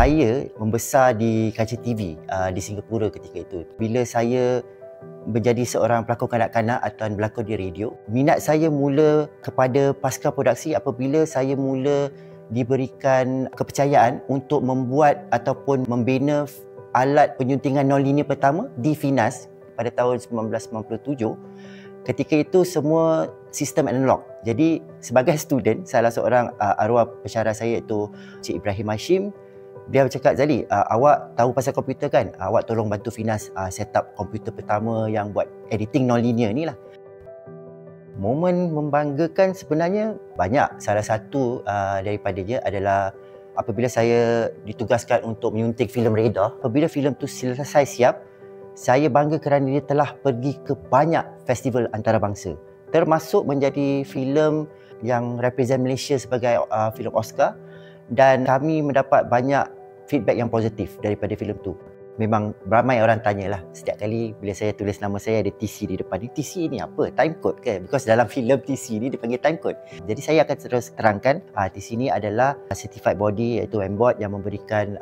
Saya membesar di kaca TV di Singapura ketika itu. Bila saya menjadi seorang pelakon kanak-kanak atau berlakon di radio, minat saya mula kepada pasca produksi apabila saya mula diberikan kepercayaan untuk membuat ataupun membina alat penyuntingan non-linear pertama di Finas pada tahun 1997. Ketika itu semua sistem analog. Jadi sebagai student, salah seorang arwah pensyarah saya iaitu Cik Ibrahim Hashim, dia bercakap, Zali, awak tahu pasal komputer kan? Awak tolong bantu Finas set up komputer pertama yang buat editing non-linear ni lah. Momen membanggakan sebenarnya banyak. Salah satu daripadanya adalah apabila saya ditugaskan untuk menyunting filem Radar. Apabila filem tu selesai siap, saya bangga kerana dia telah pergi ke banyak festival antarabangsa. Termasuk menjadi filem yang represent Malaysia sebagai filem Oscar, dan kami mendapat banyak feedback yang positif daripada filem tu. Memang ramai orang tanyalah setiap kali bila saya tulis nama saya ada TC di depan. TC ni apa? Time code ke? Because dalam filem TC ni dipanggil time code. Jadi saya akan terus terangkan TC ni adalah certified body, iaitu M-Board yang memberikan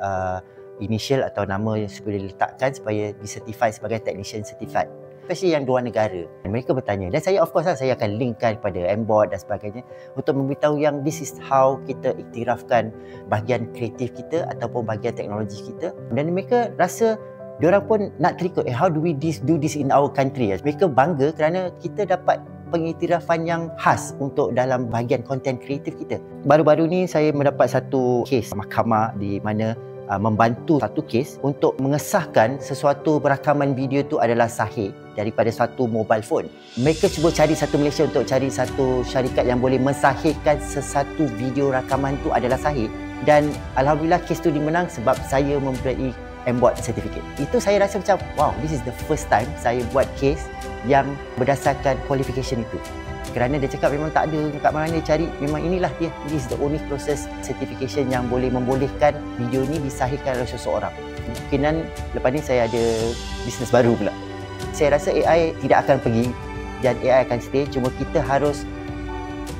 initial atau nama yang boleh diletakkan supaya disertify sebagai technician certified. Especially yang luar negara. Mereka bertanya, dan saya of course saya akan linkkan kepada M-Board dan sebagainya untuk memberitahu yang this is how kita iktirafkan bahagian kreatif kita ataupun bahagian teknologi kita. Dan mereka rasa diorang pun nak terikut, how do we do this in our country? Mereka bangga kerana kita dapat pengiktirafan yang khas untuk dalam bahagian konten kreatif kita. Baru-baru ni saya mendapat satu kes mahkamah di mana membantu satu kes untuk mengesahkan sesuatu rakaman video tu adalah sahih daripada satu mobile phone. Mereka cuba cari satu Malaysia untuk cari satu syarikat yang boleh mensahihkan sesuatu video rakaman tu adalah sahih, dan alhamdulillah kes tu dimenang sebab saya mempunyai M-Board certificate. Itu saya rasa macam wow, this is the first time saya buat kes yang berdasarkan qualification itu. Kerana dia cakap memang tak ada kat mana dia cari, memang inilah dia. This is the only process certification yang boleh membolehkan video ni disahihkan oleh seseorang. Kemungkinan lepas ni saya ada bisnes baru pula. Saya rasa AI tidak akan pergi dan AI akan stay, cuma kita harus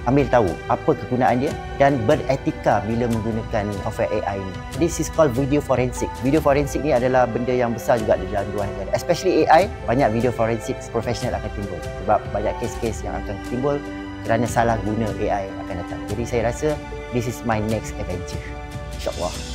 ambil tahu apa kegunaan dia dan beretika bila menggunakan software AI ni. This is called video forensic. Video forensic ni adalah benda yang besar juga di dalam luar negara. Especially AI, banyak video forensic professional akan timbul sebab banyak kes-kes yang akan timbul kerana salah guna AI akan datang. Jadi saya rasa this is my next adventure. InsyaAllah.